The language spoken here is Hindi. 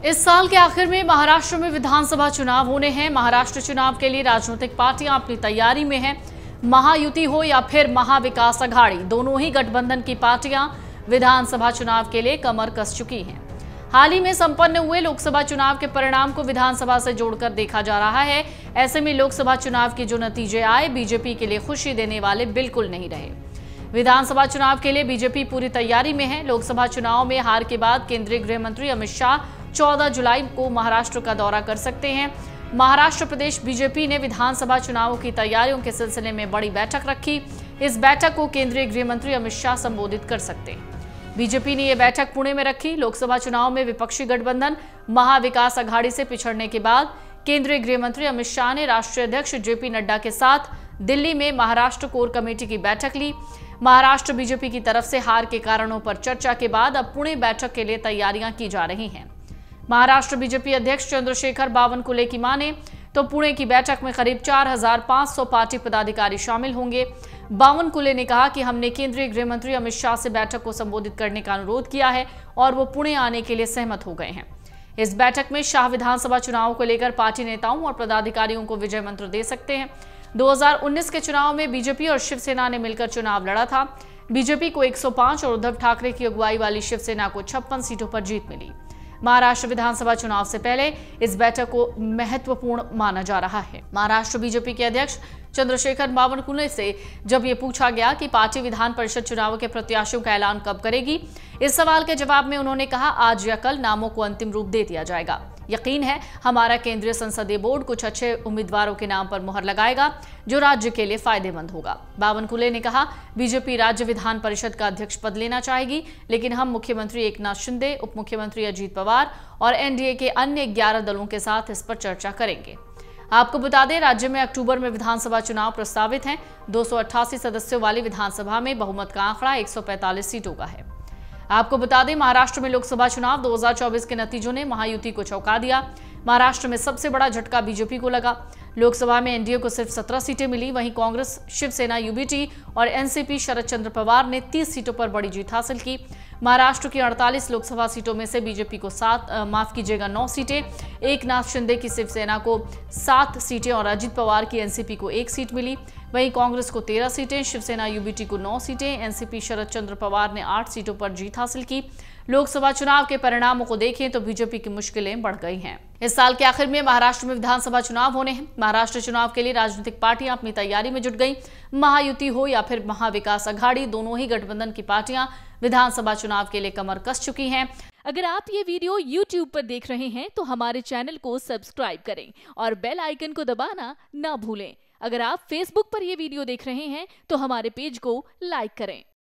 इस साल के आखिर में महाराष्ट्र में विधानसभा चुनाव होने हैं। महाराष्ट्र चुनाव के लिए राजनीतिक पार्टियां अपनी तैयारी में हैं। महायुति हो या फिर महाविकास अघाड़ी, दोनों ही गठबंधन की पार्टियां विधानसभा चुनाव के लिए कमर कस चुकी हैं। हाल ही में संपन्न हुए लोकसभा चुनाव के परिणाम को विधानसभा से जोड़कर देखा जा रहा है। ऐसे में लोकसभा चुनाव के जो नतीजे आए, बीजेपी के लिए खुशी देने वाले बिल्कुल नहीं रहे। विधानसभा चुनाव के लिए बीजेपी पूरी तैयारी में है। लोकसभा चुनाव में हार के बाद केंद्रीय गृह मंत्री अमित शाह 14 जुलाई को महाराष्ट्र का दौरा कर सकते हैं। महाराष्ट्र प्रदेश बीजेपी ने विधानसभा चुनावों की तैयारियों के सिलसिले में बड़ी बैठक रखी। इस बैठक को केंद्रीय गृह मंत्री अमित शाह संबोधित कर सकते हैं। बीजेपी ने यह बैठक पुणे में रखी। लोकसभा चुनाव में विपक्षी गठबंधन महाविकास अघाड़ी से पिछड़ने के बाद केंद्रीय गृह मंत्री अमित शाह ने राष्ट्रीय अध्यक्ष जेपी नड्डा के साथ दिल्ली में महाराष्ट्र कोर कमेटी की बैठक ली। महाराष्ट्र बीजेपी की तरफ से हार के कारणों पर चर्चा के बाद अब पुणे बैठक के लिए तैयारियां की जा रही हैं। महाराष्ट्र बीजेपी अध्यक्ष चंद्रशेखर बावनकुले की माने तो पुणे की बैठक में करीब 4500 पार्टी पदाधिकारी शामिल होंगे। बावनकुले ने कहा कि हमने केंद्रीय गृह मंत्री अमित शाह से बैठक को संबोधित करने का अनुरोध किया है और वो पुणे आने के लिए सहमत हो गए हैं। इस बैठक में शाह विधानसभा चुनाव को लेकर पार्टी नेताओं और पदाधिकारियों को विजय मंत्र दे सकते हैं। 2019 के चुनाव में बीजेपी और शिवसेना ने मिलकर चुनाव लड़ा था। बीजेपी को 105 और उद्धव ठाकरे की अगुवाई वाली शिवसेना को 56 सीटों पर जीत मिली। महाराष्ट्र विधानसभा चुनाव से पहले इस बैठक को महत्वपूर्ण माना जा रहा है। महाराष्ट्र बीजेपी के अध्यक्ष चंद्रशेखर बावनकुले से जब ये पूछा गया कि पार्टी विधान परिषद चुनाव के प्रत्याशियों का ऐलान कब करेगी, इस सवाल के जवाब में उन्होंने कहा, आज या कल नामों को अंतिम रूप दे दिया जाएगा। यकीन है हमारा केंद्रीय संसदीय बोर्ड कुछ अच्छे उम्मीदवारों के नाम पर मुहर लगाएगा जो राज्य के लिए फायदेमंद होगा। बावनकुले ने कहा, बीजेपी राज्य विधान परिषद का अध्यक्ष पद लेना चाहेगी, लेकिन हम मुख्यमंत्री एकनाथ शिंदे, उप मुख्यमंत्री अजित पवार और एनडीए के अन्य 11 दलों के साथ इस पर चर्चा करेंगे। आपको बता दें, राज्य में अक्टूबर में विधानसभा चुनाव प्रस्तावित हैं। 288 सदस्यों वाली विधानसभा में बहुमत का आंकड़ा 145 सीटों का है। आपको बता दें, महाराष्ट्र में लोकसभा चुनाव 2024 के नतीजों ने महायुति को चौंका दिया। महाराष्ट्र में सबसे बड़ा झटका बीजेपी को लगा। लोकसभा में एनडीए को सिर्फ 17 सीटें मिली। वहीं कांग्रेस, शिवसेना, यूबीटी और एनसीपी शरद चंद्र पवार ने 30 सीटों पर बड़ी जीत हासिल की। महाराष्ट्र की 48 लोकसभा सीटों में से बीजेपी को 9 सीटें, एकनाथ शिंदे की शिवसेना को 7 सीटें और अजित पवार की एनसीपी को 1 सीट मिली। वहीं कांग्रेस को 13 सीटें, शिवसेना यूबीटी को 9 सीटें, एनसीपी शरद चंद्र पवार ने 8 सीटों पर जीत हासिल की। लोकसभा चुनाव के परिणामों को देखें तो बीजेपी की मुश्किलें बढ़ गई हैं। इस साल के आखिर में महाराष्ट्र में विधानसभा चुनाव होने हैं। महाराष्ट्र चुनाव के लिए राजनीतिक पार्टियां अपनी तैयारी में जुट गई। महायुति हो या फिर महाविकास अघाड़ी, दोनों ही गठबंधन की पार्टियां विधानसभा चुनाव के लिए कमर कस चुकी हैं। अगर आप ये वीडियो YouTube पर देख रहे हैं तो हमारे चैनल को सब्सक्राइब करें और बेल आइकन को दबाना ना भूलें। अगर आप Facebook पर ये वीडियो देख रहे हैं तो हमारे पेज को लाइक करें।